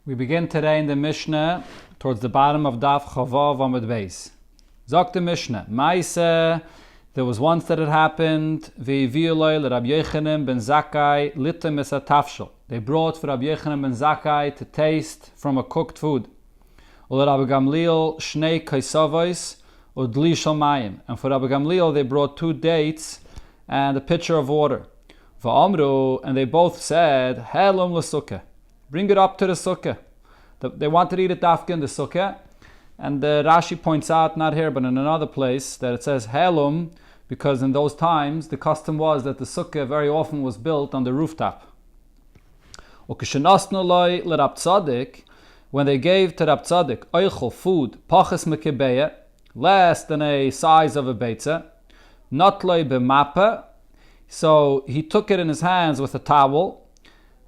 We begin today in the Mishnah towards the bottom of Daf Chavav Amud Beis. Zok the Mishnah, Maise, there was once that it happened, Ve'iviyoloi l'Rabbi Yochanan ben Zakkai litem es hatafshel. They brought for Rabbi Yochanan ben Zakkai to taste from a cooked food. U'Rabbi Gamliel shnei kaisavos u'dli shel mayim. And for Rabbi Gamliel they brought 2 dates and a pitcher of water. Va'amru, and they both said, Helum l'Sukkah. Bring it up to the Sukkah. They wanted to eat it dafka in the Sukkah. And Rashi points out, not here but in another place, that it says Helum, because in those times the custom was that the Sukkah very often was built on the rooftop. When they gave to Rab Tzaddik oichel food, pachas mekebeya, less than a size of a beitza, notloi b'mapa, so he took it in his hands with a towel,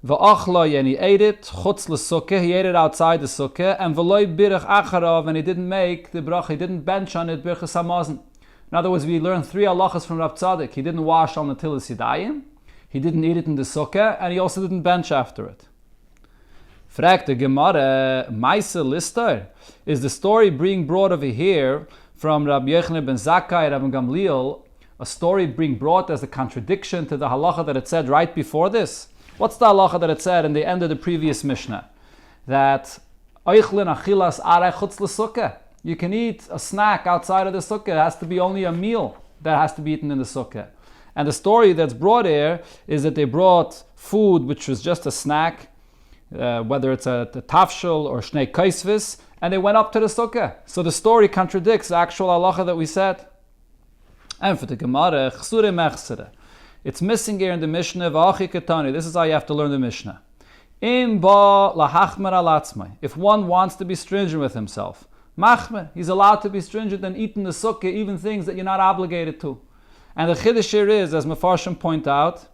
v'achloi, and he ate it, chutz l'sukkah, he ate it outside the sukkah, and v'loi birach acharav, and he didn't make the brach, he didn't bench on it birchas hamazon. In other words, we learned 3 halachas from Rab Tzaddik. He didn't wash on the tilis yadayim, he didn't eat it in the sukkah, and he also didn't bench after it. Frag the Gemara, Maisa Lister, is the story being brought over here from Rabbi Yochanan ben Zakkai, Rabbi Gamliel, a story being brought as a contradiction to the halacha that it said right before this? What's the halacha that it said in the end of the previous Mishnah? That oichlin achilas aray chutz l'sukkah. You can eat a snack outside of the sukkah. It has to be only a meal that has to be eaten in the sukkah. And the story that's brought here is that they brought food which was just a snack, whether it's a tafshel or shnei kaisvis, and they went up to the sukkah. So the story contradicts the actual halacha that we said. And for the Gemara, chsure mechsere. It's missing here in the Mishnah, v'achi ketani. This is how you have to learn the Mishnah. Im ba lahachmer alatzmai. If one wants to be stringent with himself, machmer, he's allowed to be stringent and eat in the sukkah, even things that you're not obligated to. And the chiddush here is, as Mefarshim point out,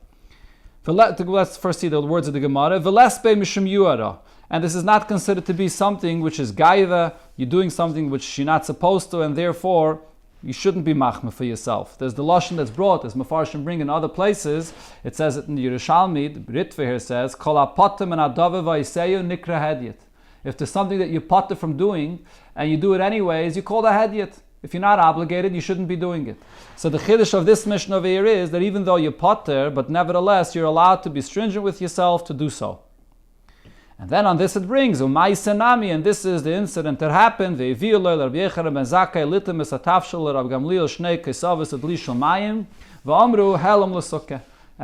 let's first see the words of the Gemara, v'lespe mishum yuara. And this is not considered to be something which is gaiva, you're doing something which you're not supposed to, and therefore you shouldn't be machmir for yourself. There's the lashon that's brought, as Mefarshim bring in other places. It says it in Yerushalmi, the Ritva here says, Kol ha'potem and ha'dava v'yiseyu nikra hedyet. If there's something that you potter from doing, and you do it anyways, you call it a hedyet. If you're not obligated, you shouldn't be doing it. So the chiddush of this Mishnah over here is that even though you potter, but nevertheless you're allowed to be stringent with yourself to do so. And then on this it brings Umay Senami, and this is the incident that happened. And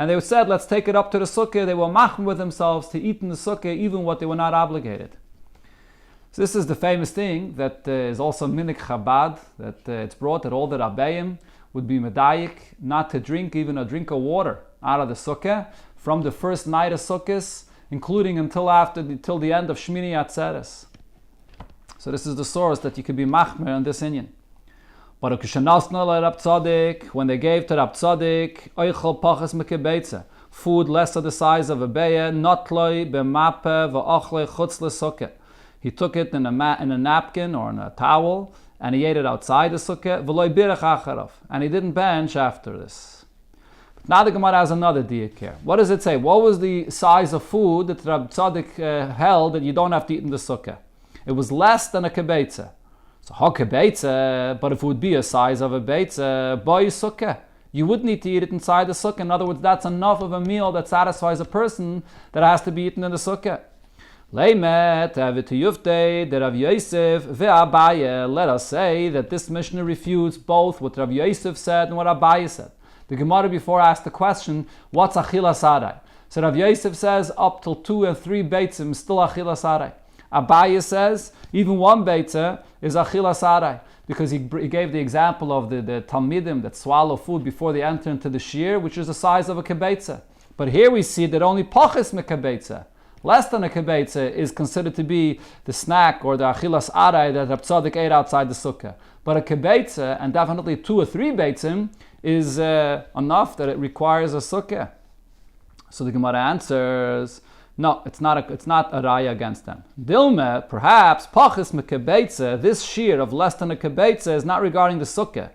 they said, let's take it up to the sukkah. They were machmir with themselves to eat in the sukkah even what they were not obligated. So this is the famous thing that is also minik Chabad, that it's brought that all the Rabbeim would be medayik not to drink even a drink of water out of the sukkah from the first night of Sukkot, including until the end of Shmini Atzeres. So this is the source that you could be machmer on this inyan. But when they gave to Rab Tzaddik oichel pachas mekebeitza, food less of the size of a beya, notloi b'mape v'ochle chutz l'sukkah. He took it in a napkin or in a towel, and he ate it outside the sukkah, v'loi birach acharav, and he didn't bench after this. Now the Gemara has another diak here. What does it say? What was the size of food that Rab Tzaddik held that you don't have to eat in the sukkah? It was less than a kebeitza. So ha kebeitza, but if it would be a size of a beitza, by sukkah, you would need to eat it inside the sukkah. In other words, that's enough of a meal that satisfies a person that has to be eaten in the sukkah. Leimet avitiyufte de Rav Yosef ve'Abaye. Let us say that this Mishnah refutes both what Rav Yosef said and what Abaye said. The Gemara before asked the question, what's achilas aray? So Rav Yosef says up till 2 and 3 beitzim still achilas aray. Abaye says even 1 beitza is achilas aray, because he gave the example of the talmidim that swallow food before they enter into the shiur, which is the size of a kebeitza. But here we see that only pachas mekebeitza, less than a kebeitza, is considered to be the snack or the achilas aray that Rab Tzaddik ate outside the sukkah. But a kebeitza, and definitely 2 or 3 beitzim, is enough that it requires a sukkah. So the Gemara answers, no, it's not a raya against them. Dilme, perhaps, pachis mekebeitza, this shiur of less than a kebeitza is not regarding the sukkah.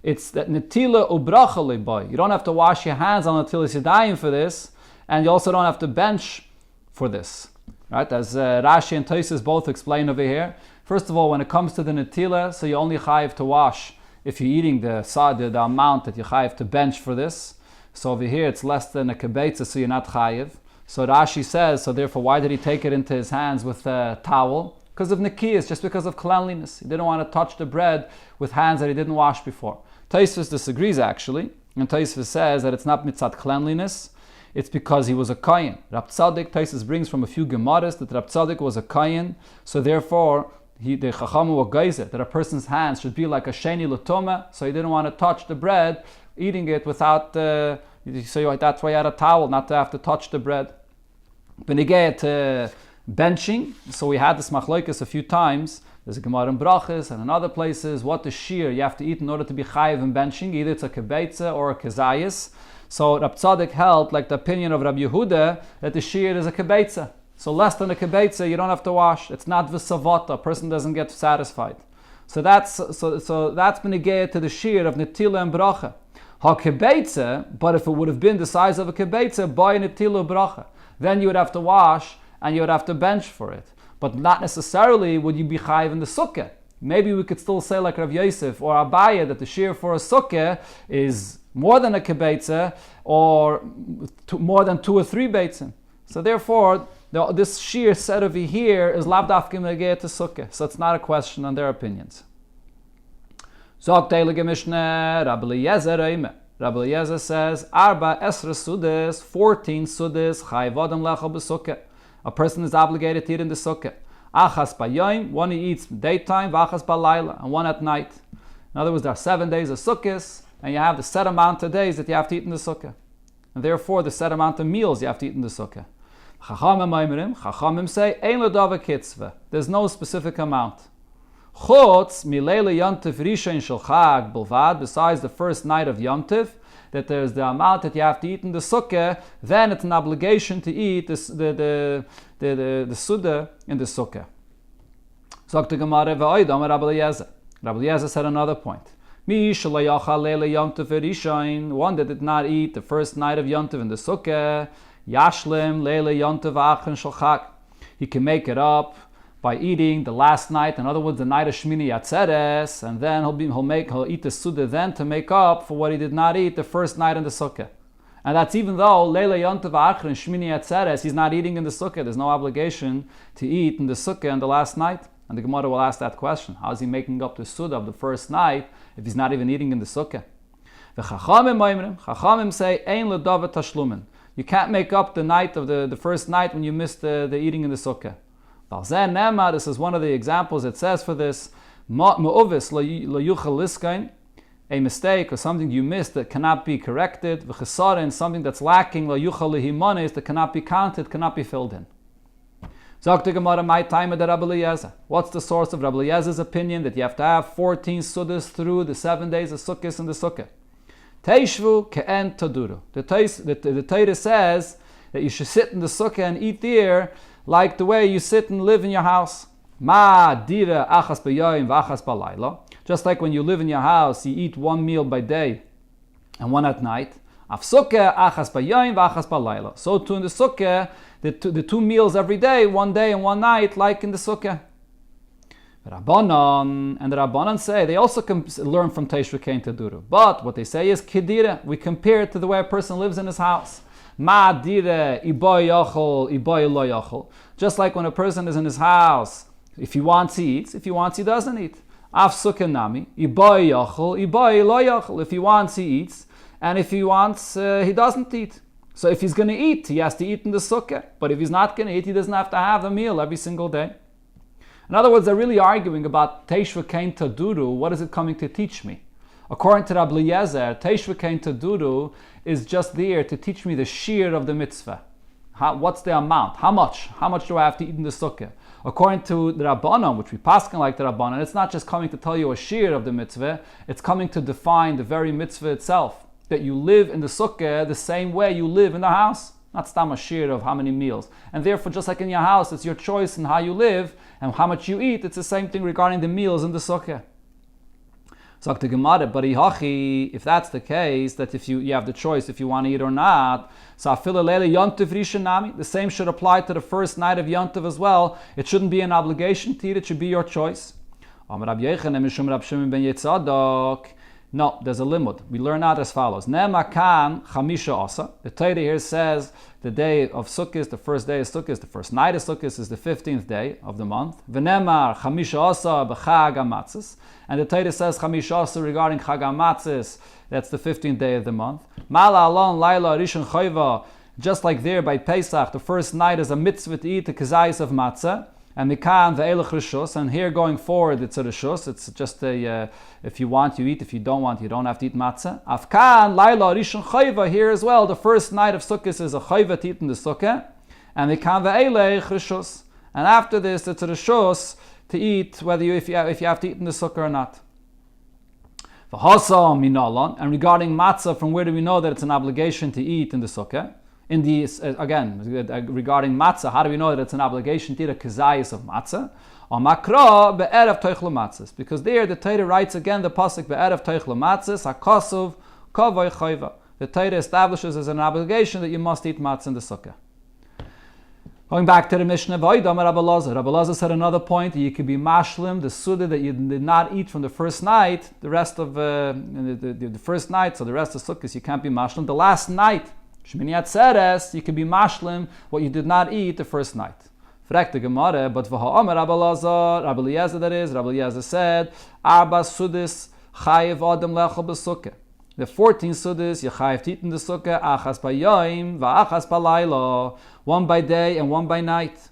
It's that netila ubracha liboy. You don't have to wash your hands on the tilis yadayim for this, and you also don't have to bench for this. Right? As Rashi and Tosfos both explain over here. First of all, when it comes to the netila, so you only chayiv to wash if you're eating the amount that you chayiv to bench for this. So over here it's less than a kibetza, so you're not chayiv. So Rashi says, so therefore why did he take it into his hands with a towel? Because of nikiyas, just because of cleanliness. He didn't want to touch the bread with hands that he didn't wash before. Tosfos disagrees actually, and Tosfos says that it's not mitzat cleanliness, it's because he was a kohen. Rab Tzadik, Tosfos brings from a few Gemaras that Rab Tzadik was a kohen, so therefore the Chachamim were geizer that a person's hands should be like a sheni l'toma, so he didn't want to touch the bread, eating it without, so that's why he had a towel, not to have to touch the bread. Benigay to benching, so we had this machlokes a few times. There's a Gemara in Brachas and in other places, what the shiur you have to eat in order to be chayiv in benching, either it's a kibetza or a kezayis. So Rab Tzadik held, like the opinion of Rabbi Yehuda, that the shiur is a kibetza. So less than a kibetza, you don't have to wash. It's not v'savata, a person doesn't get satisfied. So that's benigay to the shiur of netila and bracha. Ha kibetza, but if it would have been the size of a kibetza, by netila bracha, then you would have to wash and you would have to bench for it. But not necessarily would you be chayiv in the sukkah. Maybe we could still say like Rav Yosef or Abaye that the shiur for a sukkah is more than a kibetza or more than 2 or 3 beitzim. So therefore, this shiur said over here is lav dafka megeh to sukkah. So it's not a question on their opinions. Zog Teilige Mishneh, Rabbi Eliezer Reime. Rabbi Eliezer says, Arba Esra Sudes, 14 Sudes, chayiv adam lechol b'sukkah. A person is obligated to eat in the sukkah. Achas b'yoyim, one he eats daytime, v'achas b'layla, and one at night. In other words, there are 7 days of sukkahs, and you have the set amount of days that you have to eat in the sukkah. And therefore, the set amount of meals you have to eat in the sukkah. Chachamim say, Ein l'dava kitzvah. There's no specific amount. Chutz mileila yontif rishon shel chag bilvad, besides the first night of yontif, that there's the amount that you have to eat in the sukkah, then it's an obligation to eat the suda in the sukkah. Zok the Gemara ve'oidam Rabbi Eliezer. Rabbi Eliezer said another point. Mi shalayachal leila yontif rishon, one that did not eat the first night of yontif in the sukkah, yashlim leila yontif achon shel chag. He can make it up by eating the last night, in other words, the night of Shmini Atzeres, and then he'll eat the Suda then to make up for what he did not eat the first night in the Sukkah. And that's even though Leila Yontav Achron Shmini Atzeres, he's not eating in the Sukkah. There's no obligation to eat in the Sukkah on the last night. And the Gemara will ask that question: how is he making up the Suda of the first night if he's not even eating in the Sukkah? The Chachamim say Ein L'Davet Tashlumin. You can't make up the night of the first night when you missed the eating in the Sukkah. This is one of the examples it says for this. A mistake or something you missed that cannot be corrected. And something that's lacking that cannot be counted, cannot be filled in. What's the source of Rabbi Eliezer's opinion that you have to have 14 sudas through the 7 days of Sukkot in the Sukkah? Teishvu ke'en taduru. The Torah says that you should sit in the Sukkah and eat there like the way you sit and live in your house. Ma dira achas b'yoyim v'achas b'layla. Just like when you live in your house, you eat one meal by day and one at night. Af sukkah achas b'yoyim v'achas b'layla. So too in the sukkah, the 2 meals every day, one day and one night, like in the sukkah. The Rabbanan say, they also can learn from Teishva Kein Taduru. But what they say is kedira. We compare it to the way a person lives in his house. Ma dire iboy yochol, iboy lo yochol. Just like when a person is in his house, if he wants, he eats. If he wants, he doesn't eat. Af sukkah nami, iboy yochol, iboy lo yochol. If he wants, he eats. And if he wants, he doesn't eat. So if he's going to eat, he has to eat in the sukkah. But if he's not going to eat, he doesn't have to have the meal every single day. In other words, they're really arguing about Teishva Kein Taduru. What is it coming to teach me? According to Rabbi Eliezer, Teishva Kein Taduru is just there to teach me the shiur of the mitzvah. What's the amount? How much? How much do I have to eat in the sukkah? According to the Rabbanan, which we paskin like the Rabbanan, it's not just coming to tell you a shiur of the mitzvah, it's coming to define the very mitzvah itself. That you live in the sukkah the same way you live in the house. Not stam a shiur of how many meals. And therefore, just like in your house, it's your choice in how you live and how much you eat. It's the same thing regarding the meals in the sukkah. Sagt the Gemara, but if that's the case, that if you have the choice if you want to eat or not, so the same should apply to the first night of Yontiv as well. It shouldn't be an obligation to eat, it should be your choice. No, there's a limit. We learn out as follows. The Torah here says the day of Sukkot, the first day of Sukkot, the first night of Sukkot is the 15th day of the month. And the Torah says Chamisha Asa regarding Chag HaMatzos, that's the 15th day of the month. Just like there by Pesach, the first night is a mitzvah to eat the kazayis of matzah. And mikan ve'elech rishus, and here going forward it's a rishus. It's just a if you want you eat, if you don't want you don't have to eat matzah. Afkan laila rishon chayva, here as well. The first night of Sukkot is a chayva to eat in the Sukkah, and mikan ve'elech rishus. And after this it's a rishus to eat whether if you have to eat in the Sukkah or not. V'hasa minalan, and regarding matzah, from where do we know that it's an obligation to eat in the Sukkah? In the regarding matzah, how do we know that it's an obligation to eat a kazayis of matzah? Or makra be'erev toichle matzahs, because there the Torah writes again the pasuk be'erev toichle matzahs hakasuv kavay chayva. The Torah establishes as an obligation that you must eat matzah in the Sukkah. Going back to the Mishnah, Rabbi Lazar said another point that you could be mashlim the suda that you did not eat from the first night. The rest of the first night, so the rest of Sukkot you can't be mashlim. The last night, Shmini Atzeres, you can be mashlim what you did not eat the first night. Frek the Gemara, but v'ha'omer Rabbi Lazar, Rabbi Eliezer that is, Rabbi Eliezer said, Arba sudis chayiv adam lechel b'sukkah. The 14 sudis you chayiv to eat in the sukkah, achas b'yoyim v'achas b'layla, one by day and one by night.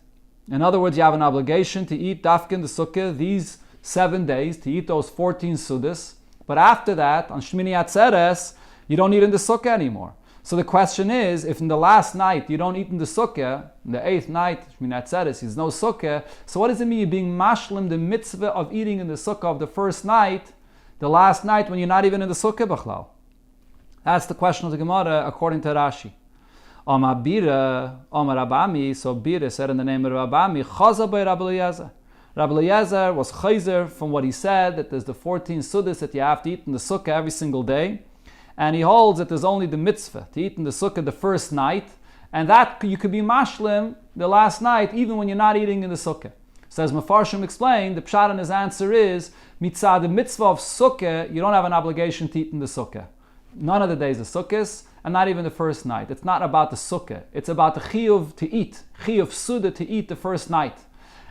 In other words, you have an obligation to eat dafkin the sukkah these 7 days, to eat those 14 sudis. But after that, on Shmini Atzeres, you don't eat in the sukkah anymore. So the question is, if in the last night you don't eat in the Sukkah, in the 8th night, Shmini Atzeres, there's no Sukkah, so what does it mean you're being mashlim the mitzvah of eating in the Sukkah of the first night, the last night when you're not even in the Sukkah b'chlal? That's the question of the Gemara according to Rashi. Amar Bira, Amar Rabami, so Bira said in the name of Rabami, Chaza by Rabbi Eliezer. Rabbi Eliezer was chayzer from what he said, that there's the 14 suddahs that you have to eat in the Sukkah every single day. And he holds that there's only the mitzvah to eat in the Sukkah the first night, and that you could be mashlim the last night even when you're not eating in the Sukkah. So as Mefarshim explained, the pshat in his answer is, mitzvah the mitzvah of Sukkah, you don't have an obligation to eat in the Sukkah. None of the days of Sukkahs, and not even the first night. It's not about the Sukkah. It's about the chiyuv to eat, chiyuv suda to eat the first night.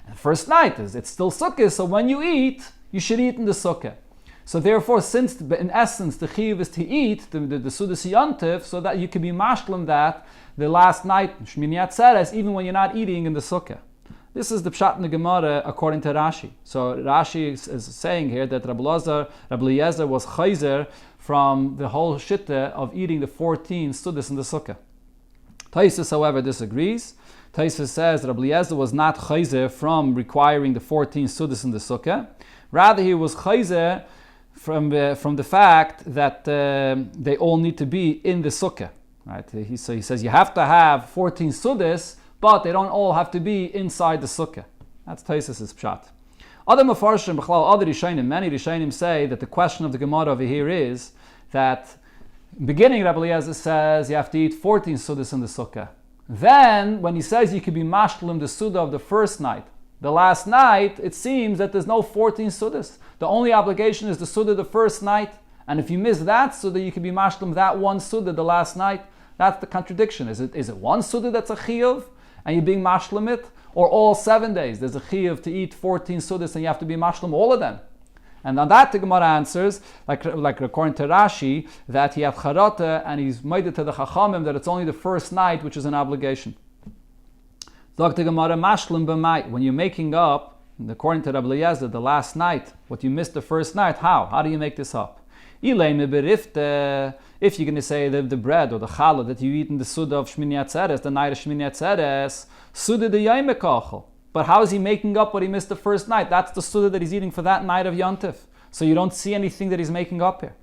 And the first night it's still Sukkah, so when you eat, you should eat in the Sukkah. So therefore, since in essence the chiyuv is to eat the suda siyantiv, so that you can be mashlim that the last night Shmini Atzeres, even when you're not eating in the Sukkah. This is the pshat in the Gemara according to Rashi. So Rashi is saying here that Rabbi Eliezer was chayzer from the whole shitta of eating the 14 sudas in the Sukkah. Taisus, however, disagrees. Taisus says that Rabbi Eliezer was not chayzer from requiring the 14 sudas in the Sukkah. Rather, he was chayzer from the fact that they all need to be in the Sukkah. Right? So he says you have to have 14 sudas, but they don't all have to be inside the Sukkah. That's Taisus' pshat. Other Mefarshim, other Rishonim, many Rishonim say that the question of the Gemara over here is that beginning Rabbi Eliezer says you have to eat 14 sudas in the Sukkah. Then, when he says you could be mashlim the Suda of the first night, the last night, it seems that there's no 14 Sudas. The only obligation is the Suda the first night. And if you miss that Suda, you could be mashlim that one Suda the last night. That's the contradiction. Is it one Suda that's a chiyuv, and you're being mashlim it? Or all 7 days, there's a chiyuv to eat 14 Sudas, and you have to be mashlim all of them? And on that, the Gemara answers, like according to Rashi, that he had charata and he's made it to the Chachamim that it's only the first night which is an obligation. Dr. Gemara Mashlim b'mai, when you're making up, according to Rabbi Eliezer, the last night, what you missed the first night, how? How do you make this up? If you're going to say the bread or the challah that you eat in the Suda of Shmini Atzeres, the night of Shmini Atzeres, Suda de Yom Kachel. But how is he making up what he missed the first night? That's the Suda that he's eating for that night of Yontif. So you don't see anything that he's making up here.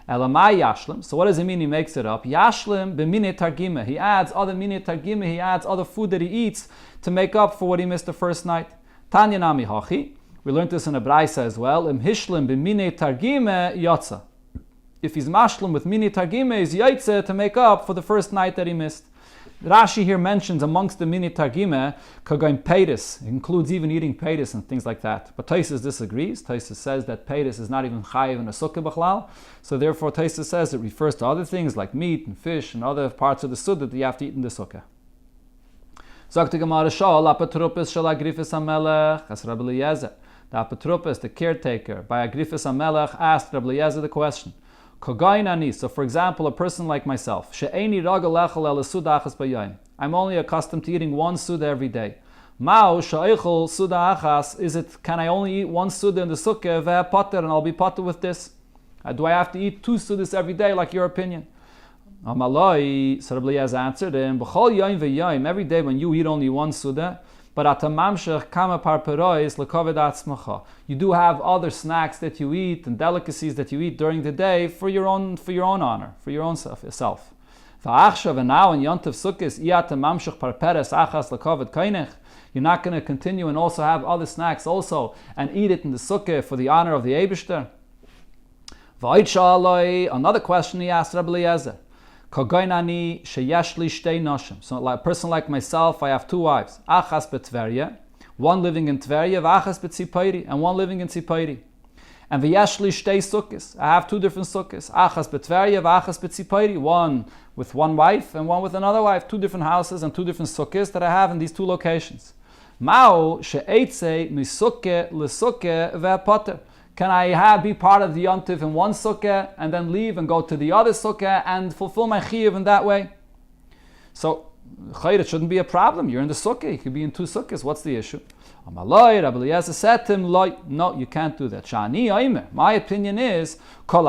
Elamai Yashlim. So what does it mean he makes it up? Yashlim b'minei targima. He adds other minei targima, he adds other food that he eats to make up for what he missed the first night. Tanya nami hachi. We learned this in a Braisa as well. Im hishlim b'minei targime yotza. If he's mashlim with mini targime, he's yaitze to make up for the first night that he missed. Rashi here mentions amongst the mini targime, kagaim peiris. It includes even eating peiris and things like that. But Taisus disagrees. Taisus says that peiris is not even chayiv in a sukkah b'chlal. So therefore Taisus says it refers to other things like meat and fish and other parts of the sukkah that you have to eat in the sukkah. Sagt die Gemara Shal, apotropos shel agrifis hamelech, as Rabbi Eliezer. The apotropos, the caretaker, by agrifis hamelech, asked Rabbi Eliezer the question. So for example, a person like myself, I'm only accustomed to eating one suda every day. Is it, can I only eat one suda in the sukkah, and I'll be potter with this? Do I have to eat 2 sudas every day, like your opinion? Amaloi, so Rabbi Eliezer answered him, every day when you eat only one suda, but you do have other snacks that you eat and delicacies that you eat during the day for your own honor, for your own self. And now in Yontif Sukkos, you're not going to continue and also have other snacks also and eat it in the sukkah for the honor of the Eibishter. Another question he asked Rabbi Eliezer. So like a person like myself, I have 2 wives. Achas betverya, one living in Tverya, v'achas betzipayri, and one living in Tzipayri. And v'yashli shtei sukkos, I have 2 different sukkos. Achas betverya, v'achas betzipayri, one with one wife and one with another wife. 2 different houses and 2 different sukkos that I have in these 2 locations. Mao she'etze misukkeh l'sukkeh ve'pater. Can I be part of the yontif in one sukkah and then leave and go to the other sukkah and fulfill my chiyuv in that way? So, it shouldn't be a problem. You're in the sukkah. You could be in 2 sukkahs. What's the issue? Rabbi Eliezer said to him, no, you can't do that. My opinion is, if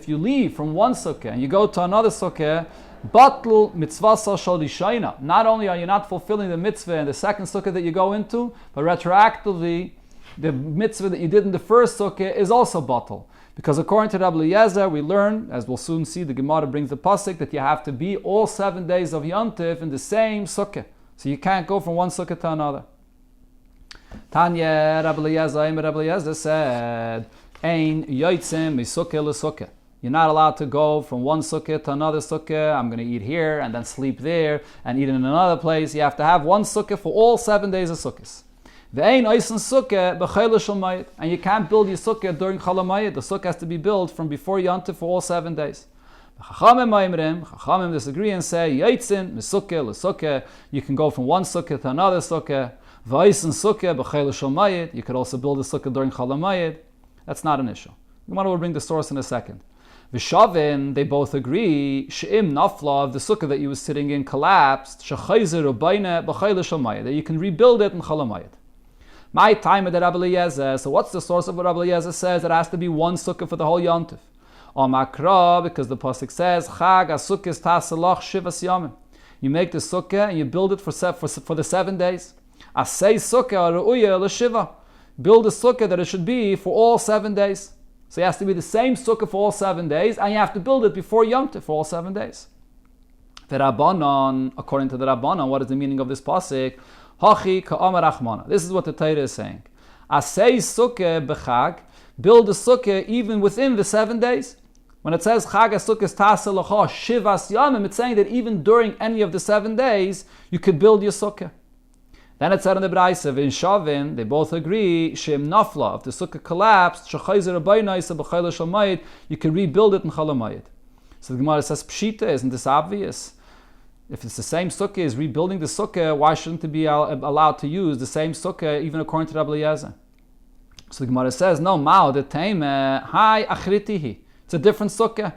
you leave from one sukkah and you go to another sukkah, not only are you not fulfilling the mitzvah in the second sukkah that you go into, but retroactively, the mitzvah that you did in the first sukkah is also batal. Because according to Rabbi Eliezer, we learn, as we'll soon see, the Gemara brings the pasuk that you have to be all 7 days of Yontif in the same sukkah. So you can't go from one sukkah to another. Tanya, Rabbi Eliezer said, Ein yotzim misukkah l'sukkah. You're not allowed to go from one sukkah to another sukkah. I'm going to eat here and then sleep there and eat in another place. You have to have one sukkah for all 7 days of sukkahs. And you can't build your sukkah during Chol HaMoed. The sukkah has to be built from before Yontif for all 7 days. Chachamim disagree and say, Yaitzin, Misukkah, L'sukkah. You can go from one sukkah to another sukkah. V'aisin sukkah, b'chayla shomayit. You could also build a sukkah during Chol HaMoed. That's not an issue. Gemara will bring the source in a second. V'shavin, they both agree, she'im nafla, the sukkah that you were sitting in collapsed, shechayzer ubayne, b'chayla shomayit. That you can rebuild it in Chol HaMoed. My time at Rabbi Eliezer. So what's the source of what Rabbi Eliezer says? It has to be one sukkah for the whole yontif. Or makra, because the pasuk says, Chag asukis tasalach shivas yamim. You make the sukkah and you build it for the 7 days. Asay sukkah ru'uya l'shiva. Build a sukkah that it should be for all 7 days. So it has to be the same sukkah for all 7 days, and you have to build it before yontif for all 7 days. The Rabbanon, according to the Rabbanon, what is the meaning of this pasuk? Hachi ka'amar achmana. This is what the Torah is saying. Asay sukkah b'chag, build a sukkah even within the 7 days. When it says chag sukkah tasa l'cha shivas yamim, it's saying that even during any of the 7 days, you could build your sukkah. Then it said in the Braisa, in Shavin, they both agree, Shem Nafla, if the sukkah collapsed, Shechayzer Abaynaisa b'chayla shamayit, you can rebuild it in Chol HaMoed. So the Gemara says, Pshita, isn't this obvious? If it's the same sukkah, is rebuilding the sukkah, why shouldn't it be allowed to use the same sukkah, even according to Rabbi Eliezer? So the Gemara says, no, Mao, the Taime, Hai Achritihi. It's a different sukkah.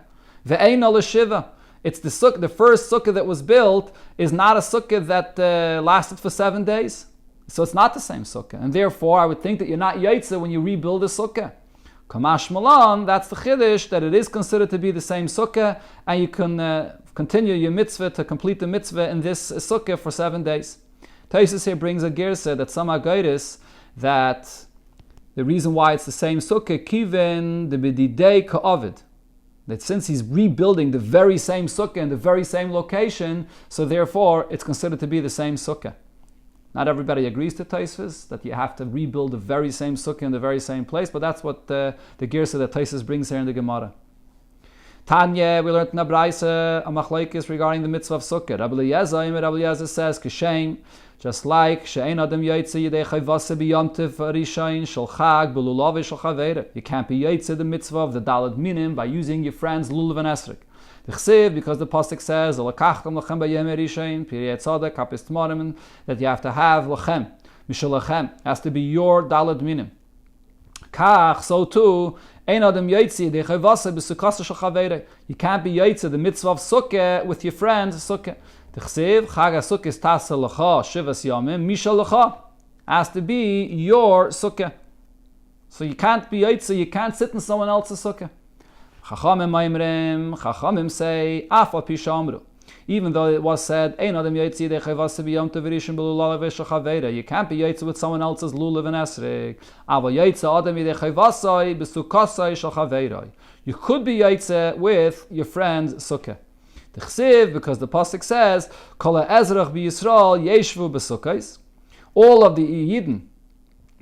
Ve'ein al shiva. It's the sukkah, the first sukkah that was built is not a sukkah that lasted for 7 days. So it's not the same sukkah. And therefore, I would think that you're not yaitze when you rebuild a sukkah. Kamash Malan, that's the chiddush, that it is considered to be the same sukkah, and you can continue your mitzvah to complete the mitzvah in this sukkah for 7 days. Taisus here brings a girsa that some agairis, that the reason why it's the same sukkah, kiven the b'didei ka'avid, that since he's rebuilding the very same sukkah in the very same location, so therefore it's considered to be the same sukkah. Not everybody agrees to Tosfos, that you have to rebuild the very same sukkah in the very same place, but that's what the girsa that Tosfos brings here in the Gemara. Tanya, we learned in the Braise a machlokes regarding the mitzvah of sukkah. Rabbi Eliezer says, Kishem, just like she'ein adam yaitze yidei chayvase b'yomtiv rishayin shel chag b'lulav shel chaveira. You can't be yaitze the mitzvah of the dalad minim by using your friend's lulav and esrog. Because the pasuk says, that you have to have lachem, mishal lachem, has to be your dalad minim. Kach, so too, ein adam yaitzi de chavase b'sukkah shel chaveira. You can't be yaitzi the mitzvah of sukkah with your friend's sukkah. Chag sukkah is tasa lacha shivas yamim mishal lacha, has to be your sukkah. So you can't be yaitzi, you can't sit in someone else's sukkah. Chachamim say, Afa Pishamru. Even though it was said, Ein Adam Yaitzi de Chavase b'Yom Tov Rishon b'Lulav v'Shel Chaveira. You can't be yaitzi with someone else's lulav and esrog. Ava Yaitzi Adam de Chavasai b'Sukkasai Shel Chaveira. You could be yaitzi with your friend's sukkah. The Chsiv, because the pasuk says, Kol ha'ezrach b'Yisrael yeshvu b'Sukkais. All of the Yidden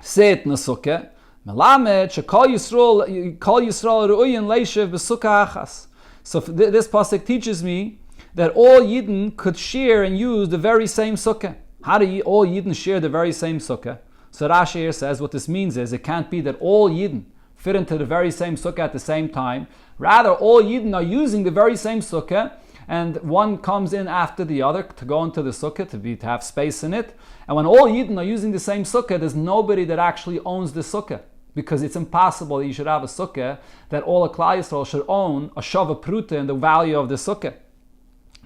sit in a sukkah. Melamed shekol Yisrael ru'uyin leishev b'sukkah achas. So this pasuk teaches me that all Yidden could share and use the very same sukkah. How do all Yidden share the very same sukkah? So Rashi here says what this means is it can't be that all Yidden fit into the very same sukkah at the same time. Rather, all Yidden are using the very same sukkah, and one comes in after the other to go into the sukkah to have space in it. And when all Yidden are using the same sukkah, there's nobody that actually owns the sukkah. Because it's impossible that you should have a sukkah that all of Klal Yisrael should own a shava pruta in the value of the sukkah.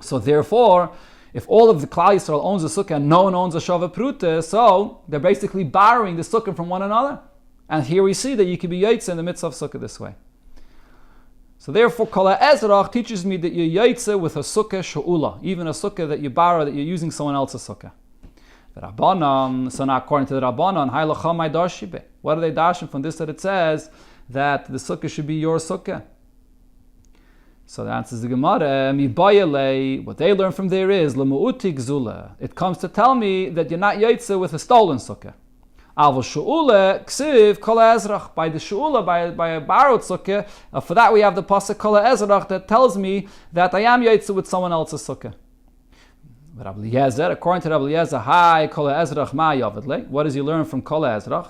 So therefore, if all of the Klal Yisrael owns a sukkah and no one owns a shava pruta, so they're basically borrowing the sukkah from one another. And here we see that you can be yaitze in the mitzvah of sukkah this way. So therefore, Kol ha'ezrach teaches me that you're yaitze with a sukkah she'ula, even a sukkah that you borrow, that you're using someone else's sukkah. The Rabbanon, so now according to the Rabbanon, what are they dashing from this that it says that the sukkah should be your sukkah? So the answer is the Gemara, what they learn from there is, it comes to tell me that you're not yaitze with a stolen sukkah. By the she'ula, by a borrowed sukkah, for that we have the pasuk kol ha'ezrach that tells me that I am yaitze with someone else's sukkah. Rabbi Eliezer, according to Rabbi Eliezer, hi, kol ha'ezrach ma yavedle. What does he learn from kol ha'ezrach?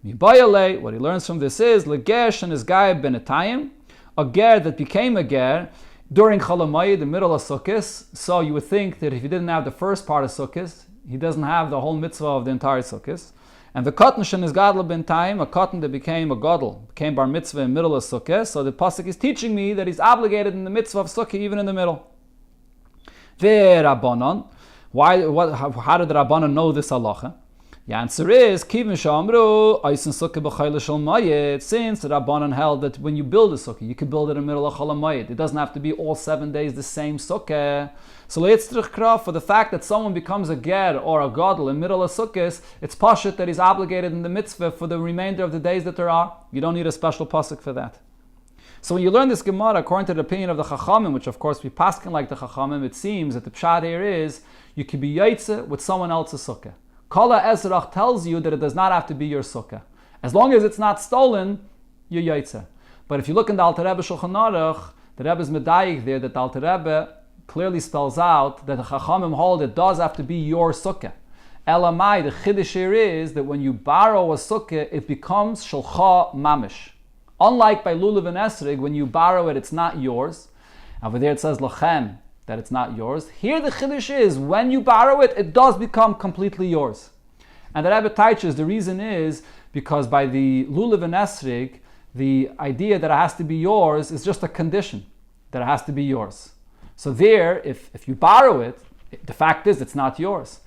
Mibayale, what he learns from this is, legesh and his guy benetayim, a ger that became a ger during Chol Hamoed, the middle of Sukkot. So you would think that if he didn't have the first part of Sukkot, he doesn't have the whole mitzvah of the entire Sukkot. And the katan shen is gadol b'ntayim, a katan that became a gadol, became bar mitzvah in the middle of Sukkot. So the pasuk is teaching me that he's obligated in the mitzvah of Sukkah even in the middle. Rabbanon. How did the Rabbanon know this halacha? The answer is, since the Rabbanon held that when you build a sukkah, you can build it in the middle of Chol Hamoed. It doesn't have to be all 7 days the same sukkah. So for the fact that someone becomes a ger or a gadol in the middle of sukkahs, it's pashut that he's obligated in the mitzvah for the remainder of the days that there are. You don't need a special pasuk for that. So when you learn this Gemara, according to the opinion of the Chachamim, which of course we paskin like the Chachamim, it seems that the pshat here is, you can be yaitze with someone else's sukkah. Kol ha'ezrach tells you that it does not have to be your sukkah. As long as it's not stolen, you're yaitze. But if you look in the Alter Rebbe Shulchan Aruch, the Rebbe is medayik there, that the Alter Rebbe clearly spells out that the Chachamim hold it does have to be your sukkah. Elamai, the chiddush here is that when you borrow a sukkah, it becomes shalcha mamish. Unlike by lulav and esrog, when you borrow it, it's not yours. Over there it says lachem, that it's not yours. Here the chiddush is, when you borrow it, it does become completely yours. And the Rebbe teaches the reason is because by the lulav and esrog, the idea that it has to be yours is just a condition, that it has to be yours. So there, if you borrow it, the fact is it's not yours.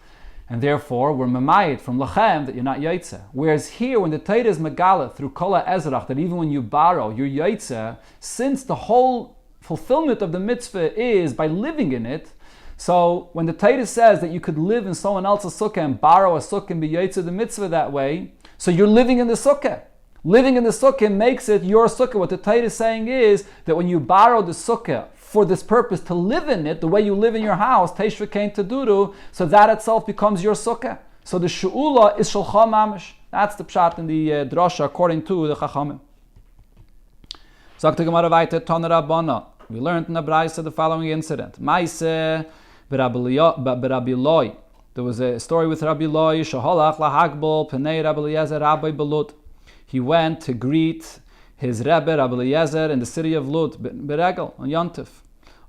And therefore, we're memayit from lachem that you're not yaitze. Whereas here, when the Torah is megala through kol ha'ezrach, that even when you borrow, you're yaitze, since the whole fulfillment of the mitzvah is by living in it, so when the Torah says that you could live in someone else's sukkah and borrow a sukkah and be yaitze the mitzvah that way, so you're living in the sukkah. Living in the sukkah makes it your sukkah. What the Torah is saying is that when you borrow the sukkah for this purpose to live in it, the way you live in your house, Teishva Kain Taduru, so that itself becomes your sukkah. So the she'ula is shalcha mamish. That's the pshat in the drasha according to the Chachamim. Sagt the Gemara weiter, Tana Rabbana. We learned in the Braisa the following incident. Maise b'Rabbi Loi. There was a story with Rabbi Loi, Shaholach lahagbol Pnei Rabbi Eliezer Rabbi Belut. He went to greet his Rebbe Rabbi Eliezer in the city of Lut, Beregel, on Yontif.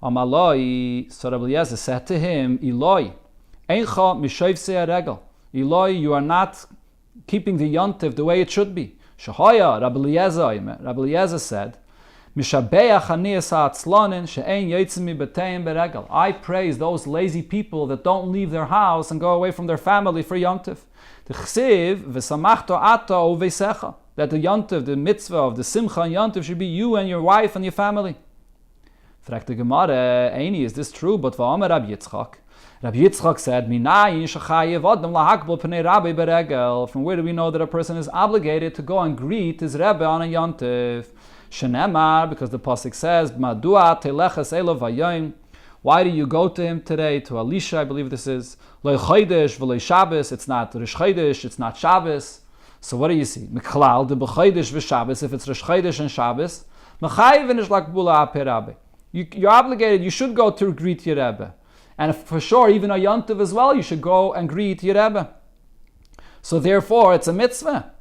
Amaloi, so Rabbi Eliezer said to him, Eloi, Eincha mishoivsei regel. Eloi, you are not keeping the Yontif the way it should be. Shahaya, Rabbi Eliezer said, I praise those lazy people that don't leave their house and go away from their family for Yontif. That the Yontif, the mitzvah of the Simcha and Yontif should be you and your wife and your family. Fragt the Gemara, Eini, is this true? But Rabbi Yitzchak said, from where do we know that a person is obligated to go and greet his Rebbe on a Yontif? Shenemar, because the pasuk says, "Madua teleches elo vayom." Why do you go to him today? To Elisha, I believe this is Lo Chodesh v'Lo Shabbos. It's not Rosh Chodesh. It's not Shabbos. So what do you see? Miklal de b'Chodesh v'Shabbos. If it's Rosh Chodesh and Shabbos, mechayiv v'nish lakbula aperabe. You're obligated. You should go to greet your Rebbe, and for sure, even a Yontiv as well, you should go and greet your Rebbe. So therefore, it's a mitzvah.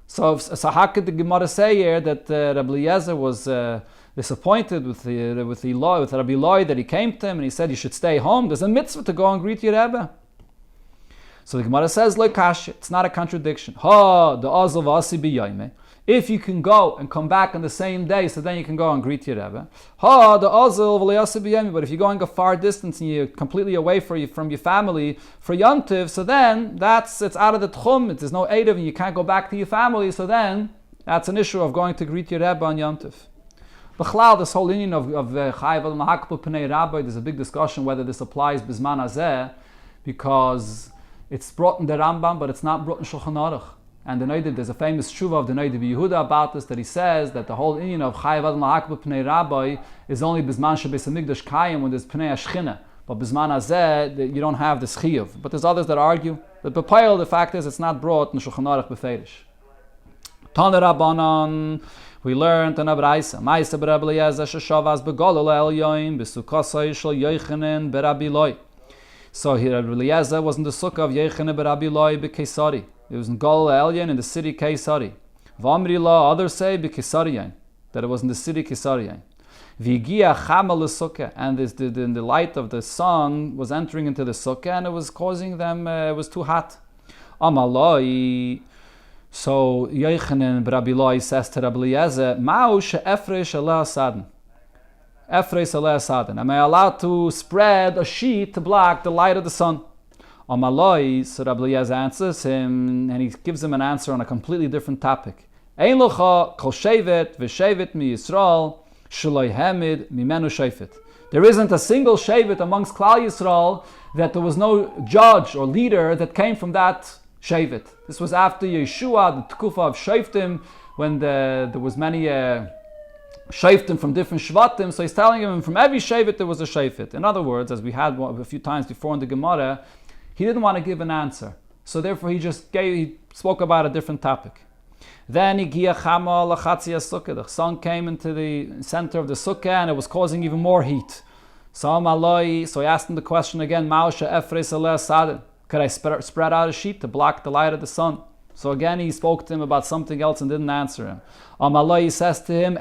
So how could the Gemara say here that Rabbi Eliezer was disappointed with Rabbi Loi, that he came to him and he said you should stay home? There's a mitzvah to go and greet your Rebbe. So the Gemara says, Lo kash, it's not a contradiction. Ha, the azal v'asi b'yoyme. If you can go and come back on the same day, so then you can go and greet your Rebbe. Ha, the azal v'asi b'yoyme. But if you're going a far distance and you're completely away from your family for Yontiv, so then it's out of the tchum. There's no Eidav and you can't go back to your family. So then that's an issue of going to greet your Rebbe on Yontiv. B'chlal, this whole union of Chayav al Mahakbul Pnei Rabbi, there's a big discussion whether this applies Bizman Hazeh, because it's brought in the Rambam, but it's not brought in Shulchan Aruch. And there's a famous tshuva of the Noida Yehuda about this, that he says that the whole union of Chayav al Mahakbul Pnei Rabbi is only Bizman Shebeis HaMikdash Kayim, when there's Pnei Ashchina. But Bizman Hazeh, you don't have this chiyuv. But there's others that argue that B'Payel, the fact is it's not brought in Shulchan Aruch B'Ferish. Tana Rabbanan, we learned in Abraisa, Ma'isa b'Rabbi Eliezer sheshavas b'Golil Elyoim b'Sukkah shel Yochanan b'Rabbi Loi. So here Rabbi Eliezer was in the Sukkah of Yochanan b'Rabbi Loi b'Keisari. It was in Golil Elyon in the city Keisari. V'amri la, others say b'Keisariyan, that it was in the city Keisariyan. V'Igia Chamal l'Sukkah, and the light of the sun was entering into the Sukkah, and it was causing them, it was too hot. Amaloi. So Yochanan b'Rabbi Loi says to Rabbi Eliezer, Ma'u she'efresh aleh saden. Efresh aleh saden. Am I allowed to spread a sheet to block the light of the sun? Amaloi, so Rabbi Eliezer answers him, and he gives him an answer on a completely different topic. Ein locha kol shevet v'shevet mi Yisrael sheloi hamid mimenu shevet. There isn't a single shevet amongst Klal Yisrael that there was no judge or leader that came from that shevet. This was after Yeshua, the Tkufa of Sheftim, when there was many Sheftim from different Shvatim. So he's telling him from every shevet there was a shevet. In other words, as we had a few times before in the Gemara, he didn't want to give an answer. So therefore he spoke about a different topic. Then the sun came into the center of the Sukkah and it was causing even more heat. So he asked him the question again, could I spread out a sheet to block the light of the sun? So again he spoke to him about something else and didn't answer him. He says to him,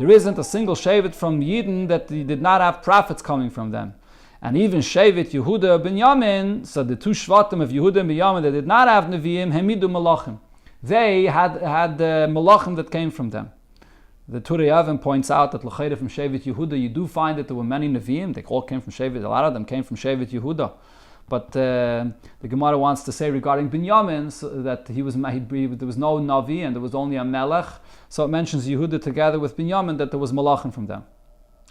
there isn't a single shevet from Yidden that did not have prophets coming from them. And even Shevet, Yehuda, Binyamin, so the two Shvatim of Yehuda and Binyamin that did not have Nevi'im, Hemidu Malachim. They had Malachim that came from them. The Turei Avim points out that L'chayre from Shevet Yehuda, you do find that there were many Nevi'im. They all came from Shevet, a lot of them came from Shevet Yehuda. But the Gemara wants to say regarding Binyamin so that there was no Navi and there was only a Melech. So it mentions Yehuda together with Binyamin that there was Malachim from them.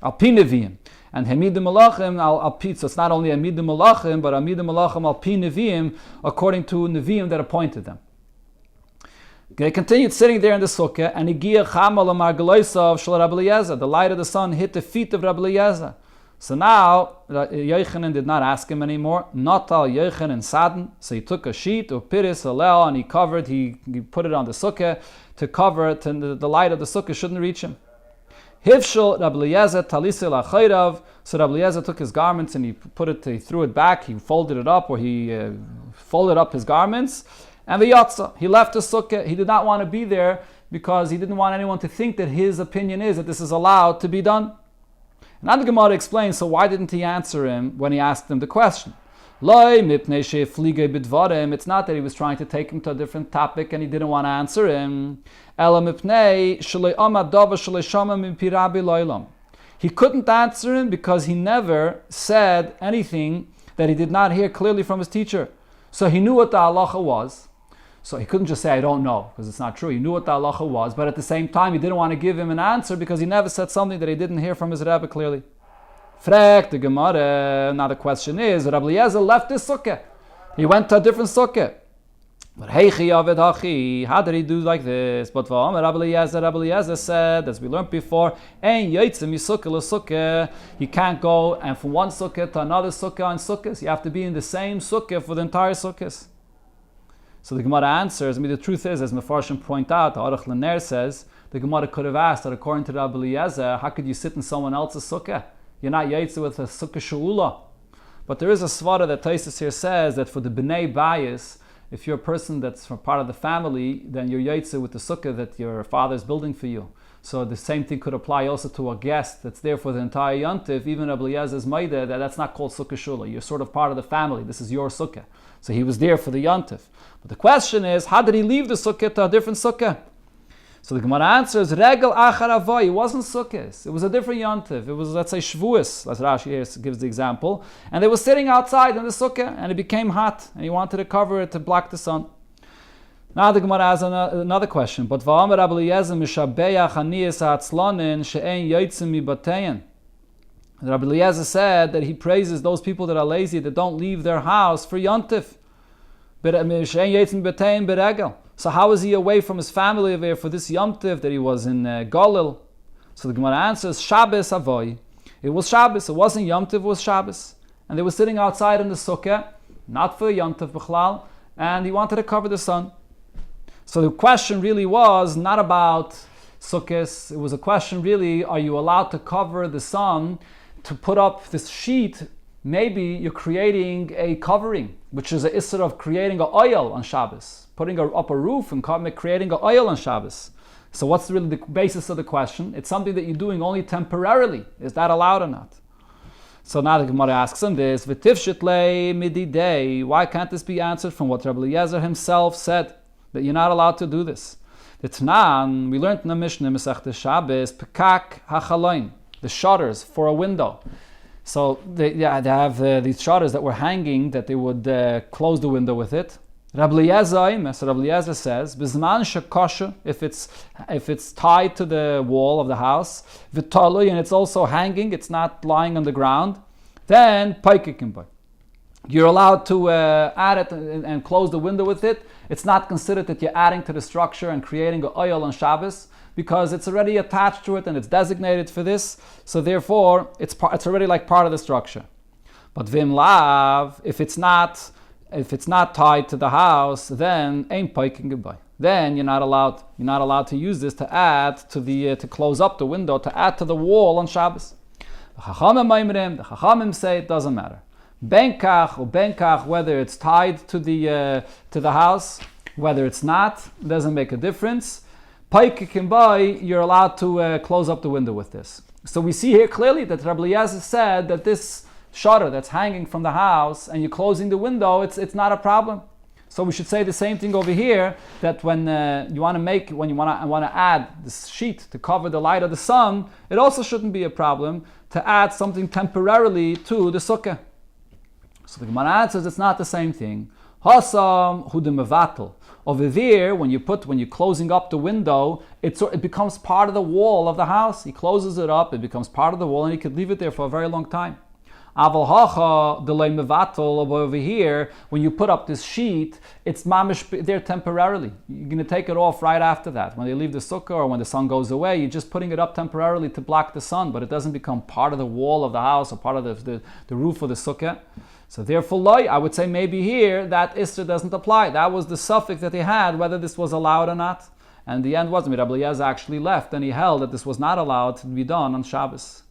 Al-Pi Nevi'im. And Hamidim Malachim Al-Pi, so it's not only Hamidim Malachim, but Hamidim Malachim Al-Pi Nevi'im, according to Nevi'im that appointed them. They continued sitting there in the Sukkah, and Igia Chamal Amar Geloisav Shal Rabbi Eliezer. The light of the sun hit the feet of Rabbi Eliezer. So now, Yochanan did not ask him anymore. Natal Yochanan Sadin. So he took a sheet of Piris Alel and he put it on the sukkah to cover it, and the light of the sukkah shouldn't reach him. Hivshel Rabbi Eliezer Talisel Achayrav. So Rabbi Eliezer took his garments and he threw it back, he folded it up, or he folded up his garments, and the Yatza. He left the sukkah. He did not want to be there because he didn't want anyone to think that his opinion is that this is allowed to be done. Now the Gemara explains, so why didn't he answer him when he asked him the question? It's not that he was trying to take him to a different topic and he didn't want to answer him. He couldn't answer him because he never said anything that he did not hear clearly from his teacher. So he knew what the halacha was. So he couldn't just say, I don't know, because it's not true. He knew what the halacha was, but at the same time, he didn't want to give him an answer because he never said something that he didn't hear from his Rebbe clearly. Frek the Gemara. Now the question is, Rabbi Eliezer left his sukkah. He went to a different sukkah. But heichi avid hachi, how did he do like this? But Rabbi Eliezer said, as we learned before, ein yotzim misukkah l'sukkah. You can't go and from one sukkah to another sukkah on sukkahs. You have to be in the same sukkah for the entire sukkahs. So the Gemara answers, the truth is, as Mefarshim point out, the Aruch L'Ner says, the Gemara could have asked that according to Rabbi Eliezer, how could you sit in someone else's sukkah? You're not yaitze with a sukkah she'ula. But there is a svara that Taisus here says that for the b'nei bayis, if you're a person that's from part of the family, then you're yaitze with the sukkah that your father is building for you. So the same thing could apply also to a guest that's there for the entire yontif. Even Rabbi Eliezer's maida, that's not called sukkah shula. You're sort of part of the family. This is your sukkah. So he was there for the yontif. But the question is, how did he leave the sukkah to a different sukkah? So the Gemara answers, Regel achar avoy. It wasn't sukkahs. It was a different yontif. It was, let's say, shvuas, as Rashi here gives the example. And they were sitting outside in the sukkah, and it became hot, and he wanted to cover it to block the sun. Now the Gemara has another question. But va'amar Rabbi Eliezer mishabeach haniyas ha'atzlonin she'ein yotzim mibatein. Rabbi Eliezer said that he praises those people that are lazy, that don't leave their house for yontif. So how is he away from his family over here for this yontif that he was in Galil? So the Gemara answers, Shabbos avoy. It was Shabbos. It wasn't yontif, it was Shabbos. And they were sitting outside in the sukkah, not for yontif b'chlal, and he wanted to cover the sun. So the question really was not about sukkahs. It was a question really, are you allowed to cover the sun, to put up this sheet? Maybe you're creating a covering, which is an issur of creating an oil on Shabbos, putting up a roof and creating an oil on Shabbos. So what's really the basis of the question? It's something that you're doing only temporarily. Is that allowed or not? So now the Gemara asks him this, V'tifshitlei mididei. Why can't this be answered from what Rabbi Eliezer himself said, that you're not allowed to do this? The Tanan, we learned in the Mishnah, Masechta Shabbos, Pekak hachaloin, the shutters for a window. So they have these shutters that were hanging, that they would close the window with it. Rabbi Eliezer says, Bizman shekosha, if it's tied to the wall of the house, v'talui, and it's also hanging, it's not lying on the ground, then paikikimbai. You're allowed to add it and close the window with it. It's not considered that you're adding to the structure and creating an oil on Shabbos, because it's already attached to it and it's designated for this. So therefore, it's already like part of the structure. But vim lav, if it's not tied to the house, then ain't piking goodbye. Then you're not allowed to use this to add to close up the window, to add to the wall on Shabbos. The Chachamim say it doesn't matter. Benkach, whether it's tied to the house, whether it's not, doesn't make a difference. Paikikimbai, you're allowed to close up the window with this. So we see here clearly that Rabbi Eliezer said that this shutter that's hanging from the house and you're closing the window, it's not a problem. So we should say the same thing over here, that when you want to add this sheet to cover the light of the sun, it also shouldn't be a problem to add something temporarily to the sukkah. So the Gemara answers it's not the same thing. Hasam hu de mevatel. Over there, when you're closing up the window, it becomes part of the wall of the house. He closes it up, it becomes part of the wall, and he could leave it there for a very long time. Aval hacha delay mevatel, over here, when you put up this sheet, it's mamish there temporarily. You're going to take it off right after that. When they leave the sukkah or when the sun goes away, you're just putting it up temporarily to block the sun, but it doesn't become part of the wall of the house or part of the roof of the sukkah. So therefore, I would say maybe here that Isser doesn't apply. That was the suffix that he had, whether this was allowed or not. And the end was, Rabbi Eliezer actually left and he held that this was not allowed to be done on Shabbos.